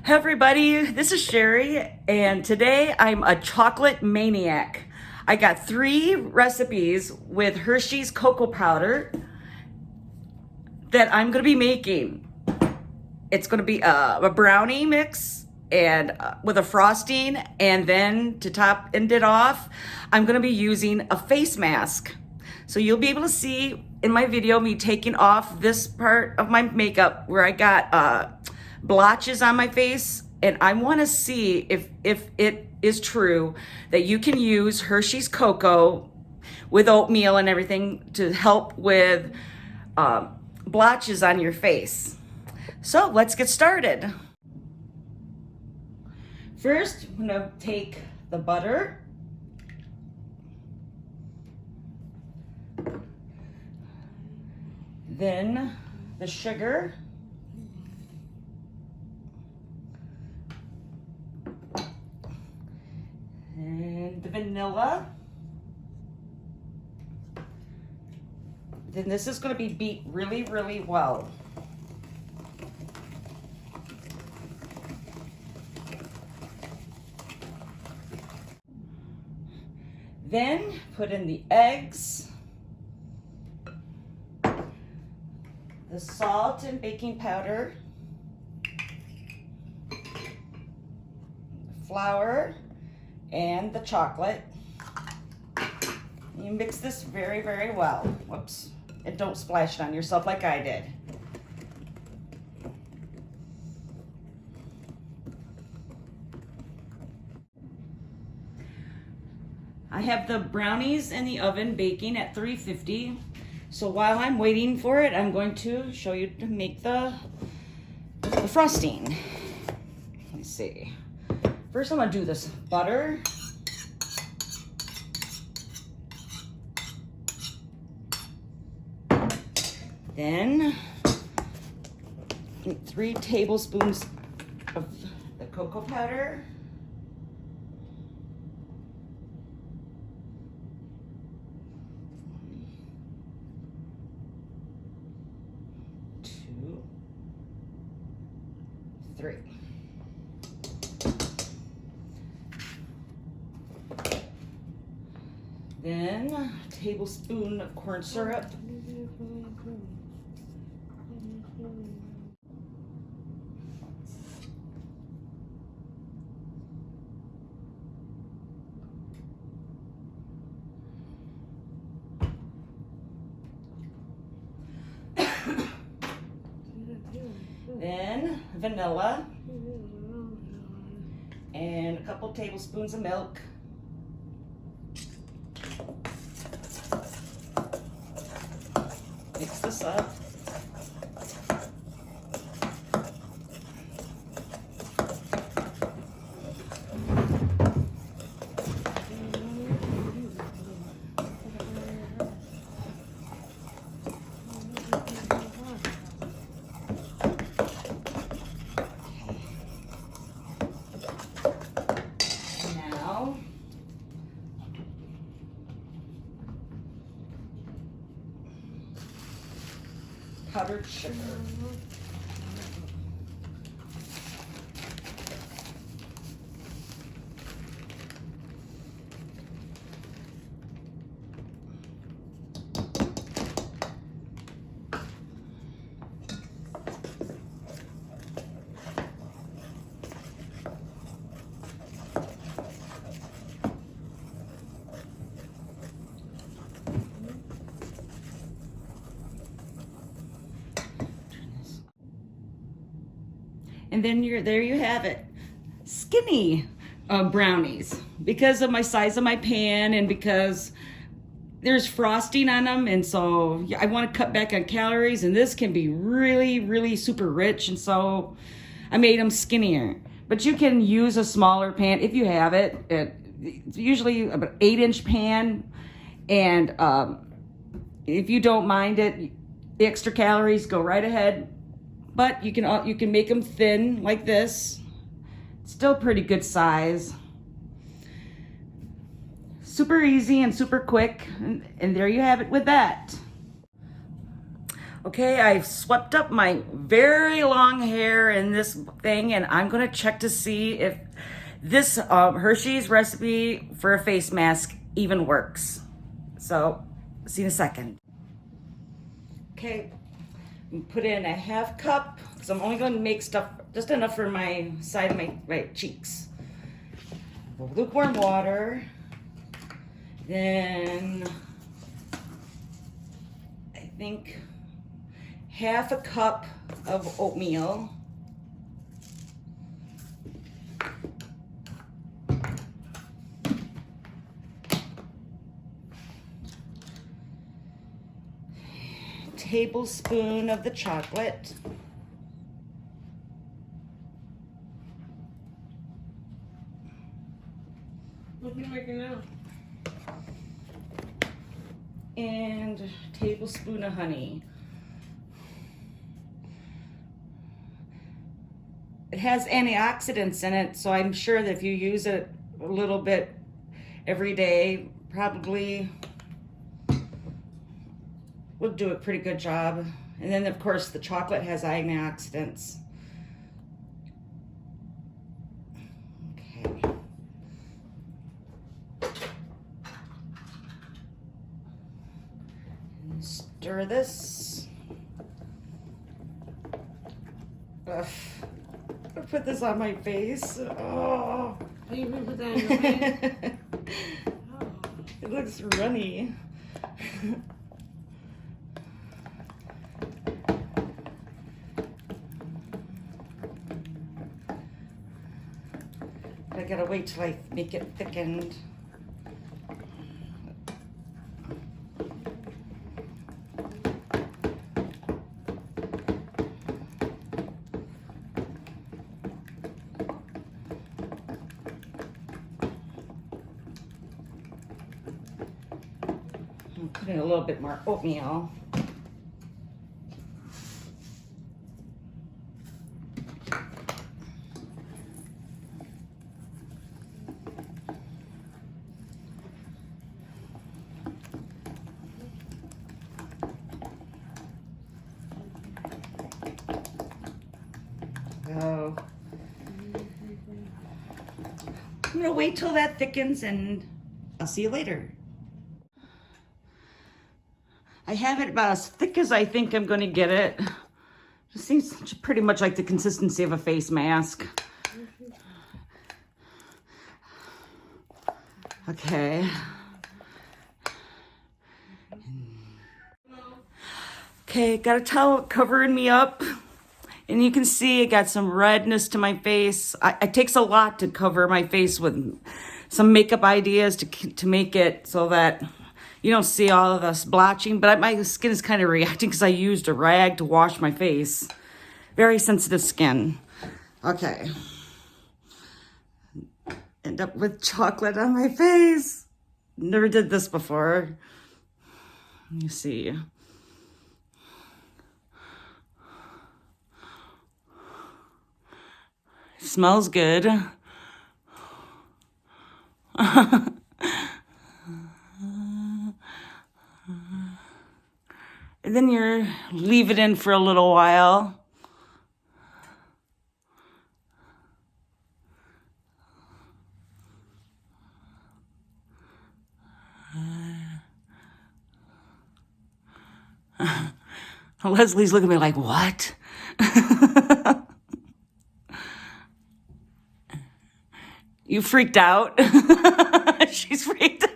Hey everybody, this is Sherry, and today I'm a chocolate maniac. I got 3 recipes with Hersheys Cocoa Powder that I'm gonna be making. It's gonna be a brownie mix and with a frosting, and then to top end it off, I'm gonna be using a face mask. So you'll be able to see in my video me taking off this part of my makeup where I got blotches on my face, and I want to see if it is true that you can use Hersheys Cocoa with oatmeal and everything to help with blotches on your face. So let's get started. First, I'm gonna take the butter, then the sugar, and the vanilla. Then this is going to be beat really, really well. Then put in the eggs, the salt and baking powder, flour, and the chocolate. You mix this very, very well. Whoops. And don't splash it on yourself like I did. I have the brownies in the oven baking at 350. So while I'm waiting for it, I'm going to show you to make the frosting. Let's see. First, I'm gonna do this butter. Then 3 tablespoons of the cocoa powder. Two, 3. Then a tablespoon of corn syrup. Then vanilla and a couple tablespoons of milk. Mix this up. Now, powdered sugar. And then there you have it, skinny brownies, because of my size of my pan and because there's frosting on them, and so I want to cut back on calories, and this can be really, really super rich, and so I made them skinnier. But you can use a smaller pan if you have it. It's usually about 8-inch pan, and if you don't mind it, the extra calories, go right ahead. But you can make them thin like this. Still pretty good size. Super easy and super quick. And there you have it with that. Okay, I've swept up my very long hair in this thing, and I'm gonna check to see if this Hershey's recipe for a face mask even works. So, see you in a second. Okay, put in a half cup, because I'm only gonna make stuff just enough for my side of my cheeks. Lukewarm water, then I think half a cup of oatmeal, tablespoon of the chocolate, what are you making now? and a tablespoon of honey. It has antioxidants in it, so I'm sure that if you use it a little bit every day, probably will do a pretty good job. And then of course the chocolate has antioxidants. Okay. And stir this. Ugh. I put this on my face. Oh. You even put that in your face? Oh. It looks runny. I gotta wait till I make it thickened. I'm putting a little bit more oatmeal. So I'm gonna wait till that thickens and I'll see you later. I have it about as thick as I think I'm gonna get it. It seems pretty much like the consistency of a face mask. Okay. Okay, got a towel covering me up. And you can see it got some redness to my face. It takes a lot to cover my face with some makeup ideas to make it so that you don't see all of this blotching. But my skin is kind of reacting because I used a rag to wash my face. Very sensitive skin. Okay. End up with chocolate on my face. Never did this before. Let me see. Smells good. And then you leave it in for a little while. Leslie's looking at me like, what? You freaked out? She's freaked out.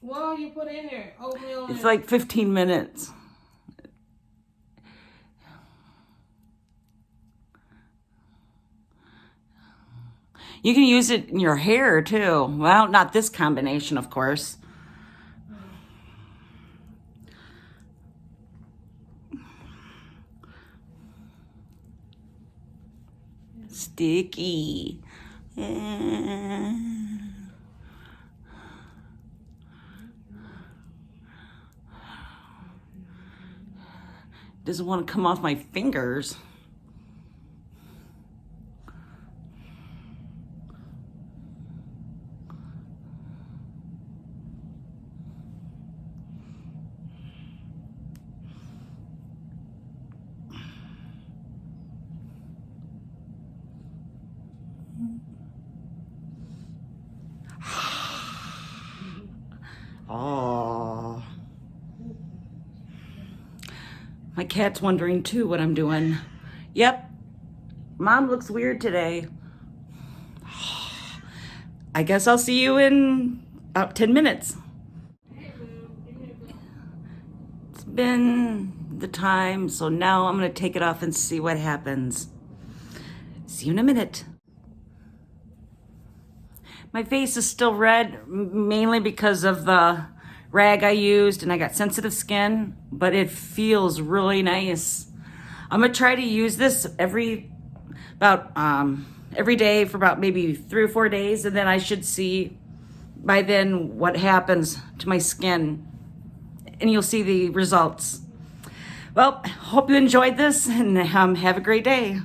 What you put in there? Oatmeal. It's like 15 minutes. You can use it in your hair too. Well, not this combination, of course. Sticky. Doesn't want to come off my fingers. My cat's wondering too what I'm doing. Yep, Mom looks weird today. I guess I'll see you in about 10 minutes. It's been the time, so now I'm gonna take it off and see what happens. See you in a minute. My face is still red, mainly because of the rag I used, and I got sensitive skin, but it feels really nice. I'm gonna try to use this every day for about maybe 3 or 4 days, and then I should see by then what happens to my skin, and you'll see the results. Well, hope you enjoyed this, and have a great day.